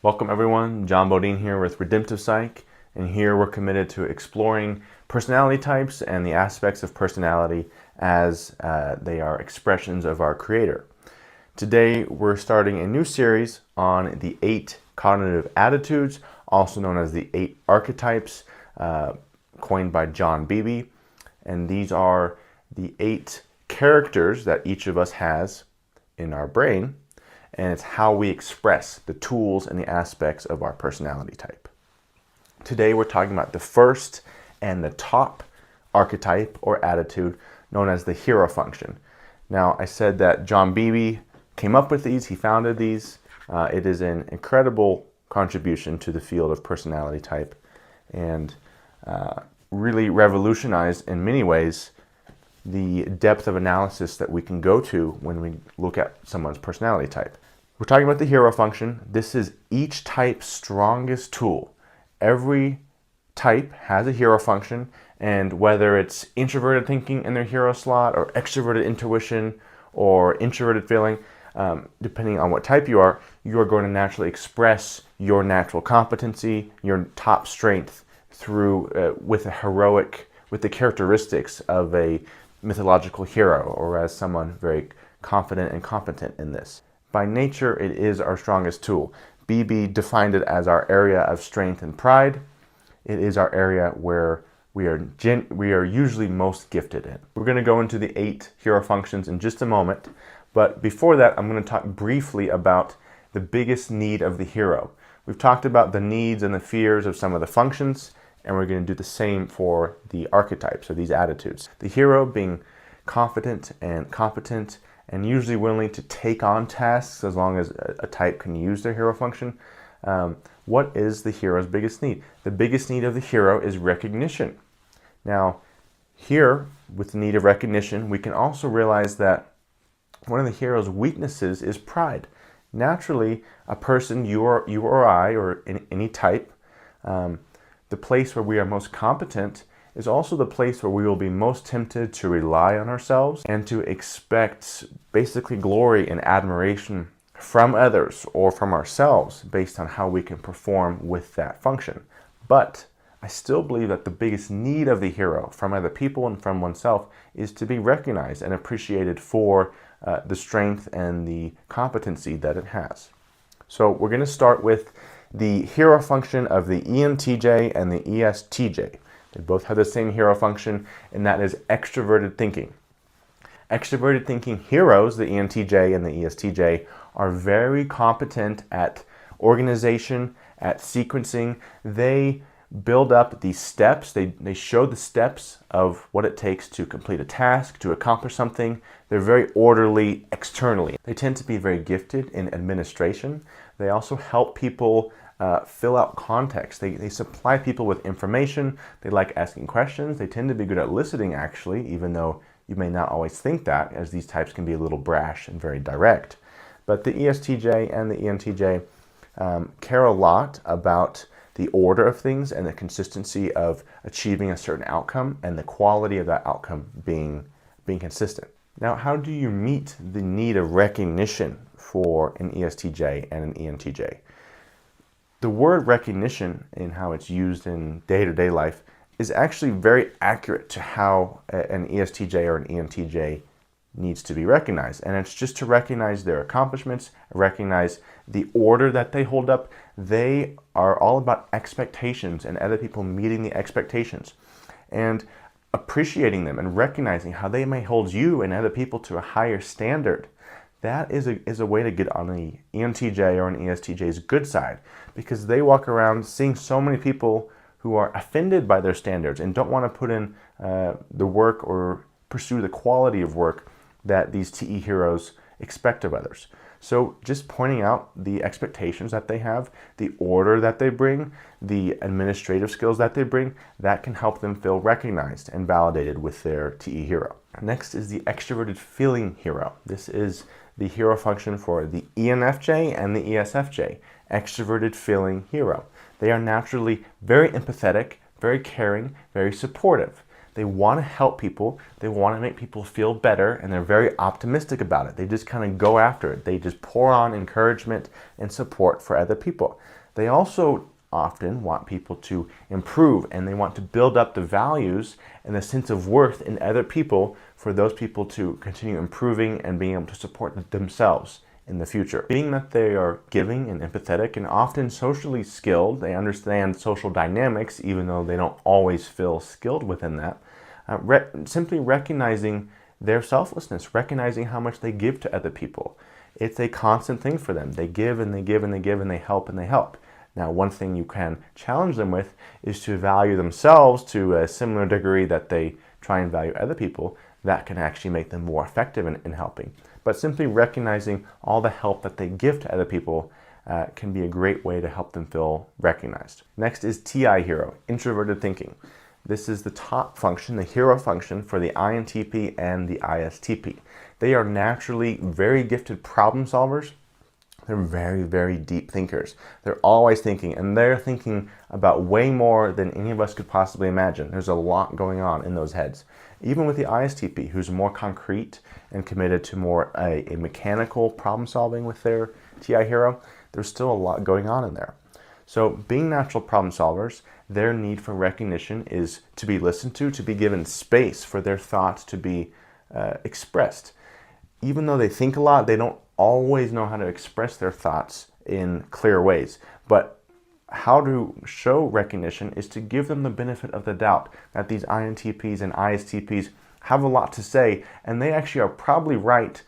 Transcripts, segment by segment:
Welcome everyone, John Beebe here with Redemptive Psych, and here we're committed to exploring personality types and the aspects of personality as they are expressions of our Creator. Today we're starting a new series on the 8 cognitive attitudes, also known as the 8 archetypes, coined by John Beebe, and these are the 8 characters that each of us has in our brain, and it's how we express the tools and the aspects of our personality type. Today we're talking about the first and the top archetype or attitude known as the hero function. Now, I said that John Beebe came up with these, he founded these. It is an incredible contribution to the field of personality type and really revolutionized in many ways the depth of analysis that we can go to when we look at someone's personality type. We're talking about the hero function. This is each type's strongest tool. Every type has a hero function, and whether it's introverted thinking in their hero slot or extroverted intuition or introverted feeling, depending on what type you are going to naturally express your natural competency, your top strength through with the characteristics of a mythological hero or as someone very confident and competent in this. By nature, it is our strongest tool. Beebe defined it as our area of strength and pride. It is our area where we are usually most gifted in. We're going to go into the 8 hero functions in just a moment, but before that, I'm going to talk briefly about the biggest need of the hero. We've talked about the needs and the fears of some of the functions, and we're going to do the same for the archetypes, or these attitudes. The hero being confident and competent and usually willing to take on tasks as long as a type can use their hero function. What is the hero's biggest need? The biggest need of the hero is recognition. Now, here, with the need of recognition, we can also realize that one of the hero's weaknesses is pride. Naturally, a person, you or I, or any type, the place where we are most competent is also the place where we will be most tempted to rely on ourselves and to expect basically glory and admiration from others or from ourselves based on how we can perform with that function. But I still believe that the biggest need of the hero from other people and from oneself is to be recognized and appreciated for the strength and the competency that it has. So we're going to start with the hero function of the ENTJ and the ESTJ. They both have the same hero function, and that is extroverted thinking. Extroverted thinking heroes, the ENTJ and the ESTJ, are very competent at organization, at sequencing. They build up these steps. They show the steps of what it takes to complete a task, to accomplish something. They're very orderly externally. They tend to be very gifted in administration. They also help people fill out context. They supply people with information. They like asking questions. They tend to be good at listening, actually, even though you may not always think that, as these types can be a little brash and very direct. But the ESTJ and the ENTJ care a lot about the order of things and the consistency of achieving a certain outcome and the quality of that outcome being consistent. Now, how do you meet the need of recognition for an ESTJ and an ENTJ? The word recognition, in how it's used in day-to-day life, is actually very accurate to how an ESTJ or an ENTJ needs to be recognized. And it's just to recognize their accomplishments, recognize the order that they hold up. They are all about expectations and other people meeting the expectations and appreciating them and recognizing how they may hold you and other people to a higher standard. That is a way to get on the ENTJ or an ESTJ's good side, because they walk around seeing so many people who are offended by their standards and don't want to put in the work or pursue the quality of work that these TE heroes expect of others. So just pointing out the expectations that they have, the order that they bring, the administrative skills that they bring, that can help them feel recognized and validated with their TE hero. Next is the extroverted feeling hero. This is the hero function for the ENFJ and the ESFJ, extroverted feeling hero. They are naturally very empathetic, very caring, very supportive. They want to help people, they want to make people feel better, and they're very optimistic about it. They just kind of go after it. They just pour on encouragement and support for other people. They also often want people to improve, and they want to build up the values and the sense of worth in other people for those people to continue improving and being able to support themselves in the future. Being that they are giving and empathetic and often socially skilled, they understand social dynamics even though they don't always feel skilled within that. Simply recognizing their selflessness, recognizing how much they give to other people. It's a constant thing for them. They give and they give and they give and they help and they help. Now, one thing you can challenge them with is to value themselves to a similar degree that they try and value other people. That can actually make them more effective in helping. But simply recognizing all the help that they give to other people can be a great way to help them feel recognized. Next is TI hero, introverted thinking. This is the top function, the hero function for the INTP and the ISTP. They are naturally very gifted problem solvers. They're very, very deep thinkers. They're always thinking, and they're thinking about way more than any of us could possibly imagine. There's a lot going on in those heads. Even with the ISTP, who's more concrete and committed to more a mechanical problem solving with their TI hero, there's still a lot going on in there. So being natural problem solvers, their need for recognition is to be listened to be given space for their thoughts to be expressed. Even though they think a lot, they don't always know how to express their thoughts in clear ways. But how to show recognition is to give them the benefit of the doubt that these INTPs and ISTPs have a lot to say, and they actually are probably right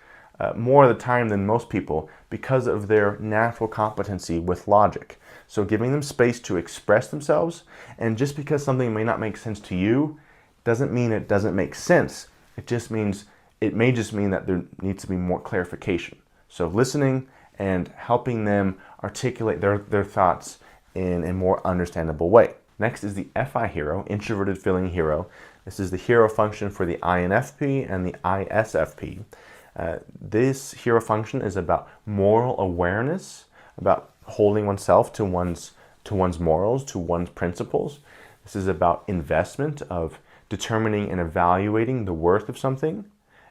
more of the time than most people because of their natural competency with logic. So giving them space to express themselves, and just because something may not make sense to you doesn't mean it doesn't make sense. It may just mean that there needs to be more clarification. So listening and helping them articulate their thoughts in a more understandable way. Next is the FI hero, introverted feeling hero. This is the hero function for the INFP and the ISFP. This hero function is about moral awareness, about holding oneself to one's morals, to one's principles. This is about investment, of determining and evaluating the worth of something,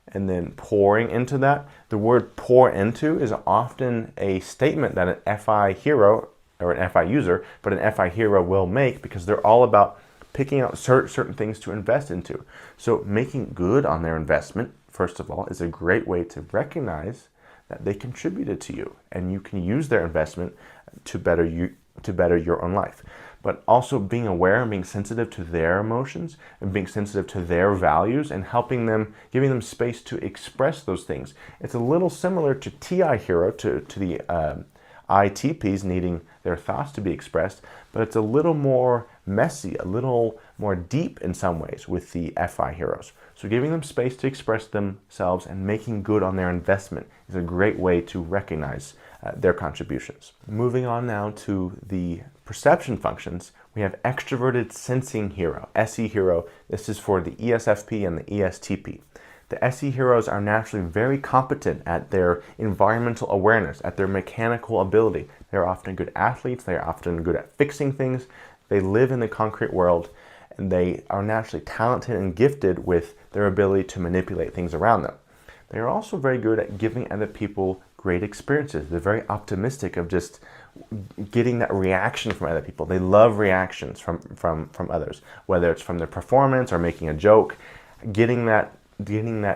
and then pouring into that. The word pour into is often a statement that an FI hero or an FI user, but an FI hero will make, because they're all about picking out certain things to invest into. So making good on their investment, first of all, is a great way to recognize that they contributed to you, and you can use their investment to better your own life. But also being aware and being sensitive to their emotions and being sensitive to their values and helping them, giving them space to express those things. It's a little similar to TI hero, to the ITPs needing their thoughts to be expressed, but it's a little more messy, a little more deep in some ways with the FI heroes. So giving them space to express themselves and making good on their investment is a great way to recognize their contributions. Moving on now to the perception functions, we have extroverted sensing hero, SE hero. This is for the ESFP and the ESTP. The SE heroes are naturally very competent at their environmental awareness, at their mechanical ability. They're often good athletes, they're often good at fixing things, they live in the concrete world, and they are naturally talented and gifted with their ability to manipulate things around them. They are also very good at giving other people great experiences. They're very optimistic of just getting that reaction from other people. They love reactions from others, whether it's from their performance or making a joke. Getting that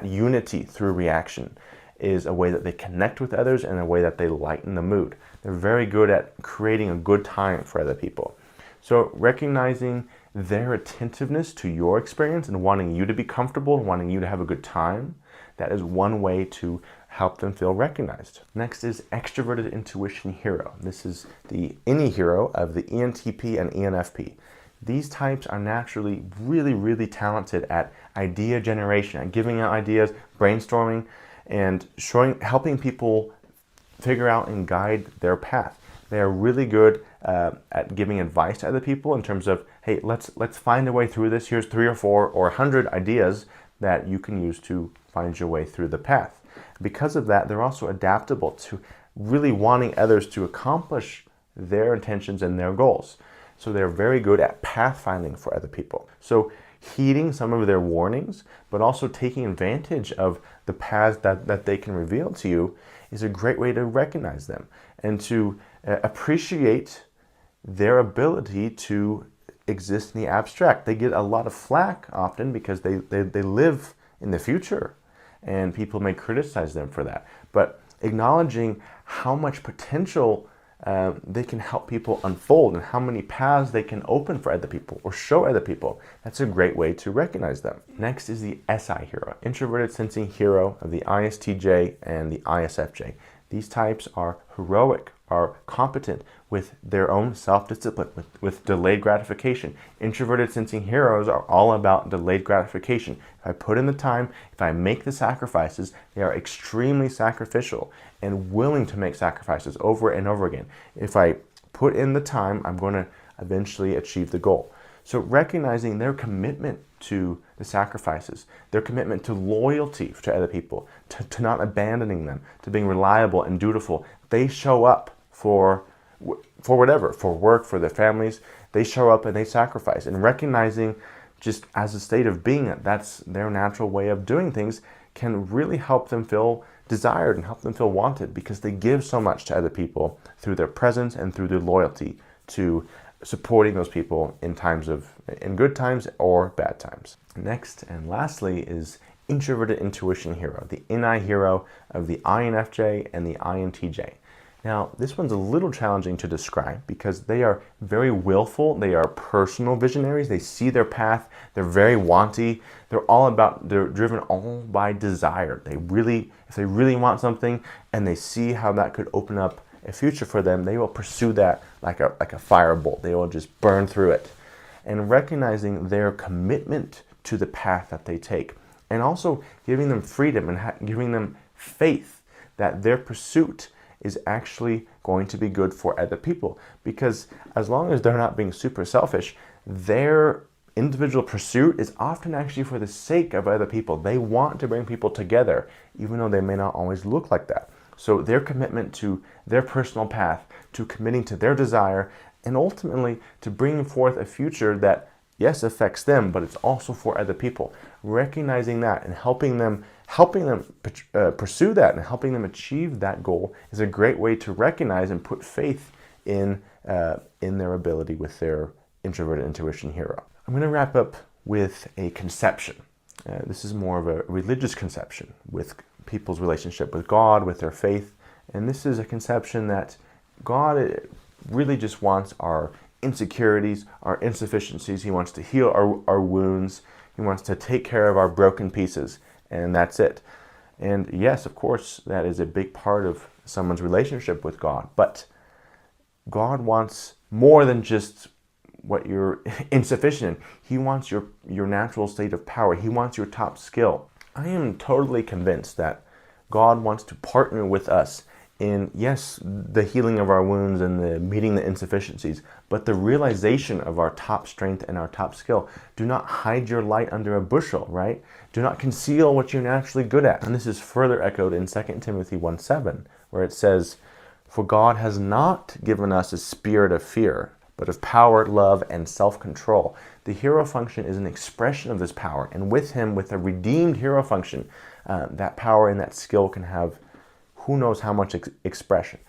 unity through reaction is a way that they connect with others and a way that they lighten the mood. They're very good at creating a good time for other people. So recognizing their attentiveness to your experience and wanting you to be comfortable and wanting you to have a good time, that is one way to help them feel recognized. Next is extroverted intuition hero. This is the INI hero of the ENTP and ENFP. These types are naturally really, really talented at idea generation, at giving out ideas, brainstorming, and helping people figure out and guide their path. They are really good at giving advice to other people in terms of, hey, let's find a way through this. Here's 3 or 4 or 100 ideas that you can use to find your way through the path. Because of that, they're also adaptable to really wanting others to accomplish their intentions and their goals. So they're very good at pathfinding for other people. So heeding some of their warnings, but also taking advantage of the paths that they can reveal to you is a great way to recognize them and to appreciate their ability to exist in the abstract. They get a lot of flack often because they live in the future, and people may criticize them for that. But acknowledging how much potential they can help people unfold and how many paths they can open for other people or show other people, that's a great way to recognize them. Next is the SI hero, introverted sensing hero of the ISTJ and the ISFJ. These types are heroic, are competent with their own self-discipline, with delayed gratification. Introverted sensing heroes are all about delayed gratification. If I put in the time, if I make the sacrifices, they are extremely sacrificial and willing to make sacrifices over and over again. If I put in the time, I'm going to eventually achieve the goal. So recognizing their commitment to the sacrifices, their commitment to loyalty to other people, to not abandoning them, to being reliable and dutiful. They show up for whatever, for work, for their families. They show up and they sacrifice. And recognizing just as a state of being that that's their natural way of doing things can really help them feel desired and help them feel wanted, because they give so much to other people through their presence and through their loyalty to supporting those people in good times or bad times. Next and lastly is introverted intuition hero, the NI hero of the INFJ and the INTJ. Now, this one's a little challenging to describe because they are very willful. They are personal visionaries. They see their path. They're very wanty. They're driven all by desire. If they really want something and they see how that could open up a future for them, they will pursue that like a firebolt. They will just burn through it. And recognizing their commitment to the path that they take, and also giving them freedom and giving them faith that their pursuit is actually going to be good for other people. Because as long as they're not being super selfish, their individual pursuit is often actually for the sake of other people. They want to bring people together, even though they may not always look like that. So their commitment to their personal path, to committing to their desire, and ultimately to bringing forth a future that, yes, affects them, but it's also for other people. Recognizing that and helping them pursue that and helping them achieve that goal is a great way to recognize and put faith in their ability with their introverted intuition hero. I'm going to wrap up with a conception. This is more of a religious conception with people's relationship with God, with their faith. And this is a conception that God really just wants our insecurities, our insufficiencies. He wants to heal our wounds. He wants to take care of our broken pieces. And that's it. And yes, of course, that is a big part of someone's relationship with God. But God wants more than just what you're insufficient in. He wants your natural state of power. He wants your top skill. I am totally convinced that God wants to partner with us in, yes, the healing of our wounds and the meeting the insufficiencies, but the realization of our top strength and our top skill. Do not hide your light under a bushel, right? Do not conceal what you're naturally good at. And this is further echoed in 2 Timothy 1:7, where it says, "For God has not given us a spirit of fear, but of power, love, and self-control." The hero function is an expression of this power, and with him, with a redeemed hero function, that power and that skill can have who knows how much expression.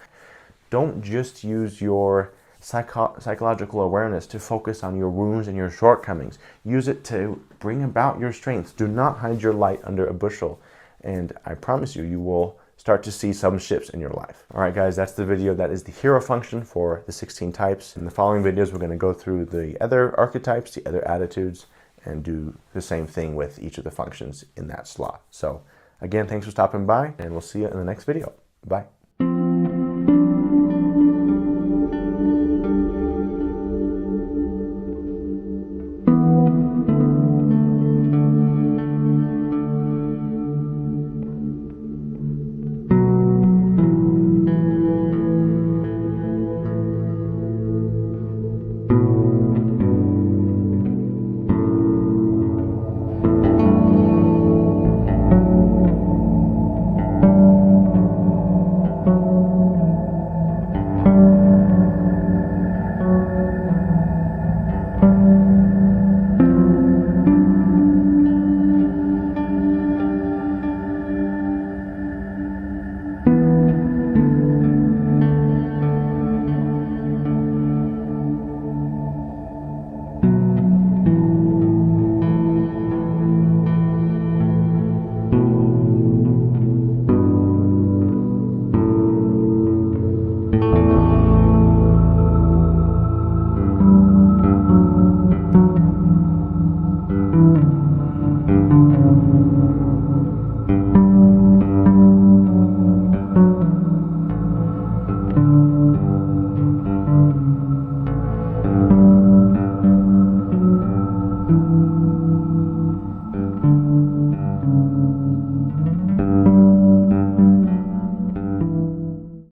Don't just use your psychological awareness to focus on your wounds and your shortcomings. Use it to bring about your strengths. Do not hide your light under a bushel. And I promise you, you will start to see some shifts in your life. All right, guys, that's the video. That is the hero function for the 16 types. In the following videos, we're going to go through the other archetypes, the other attitudes, and do the same thing with each of the functions in that slot. So again, thanks for stopping by, and we'll see you in the next video. Bye.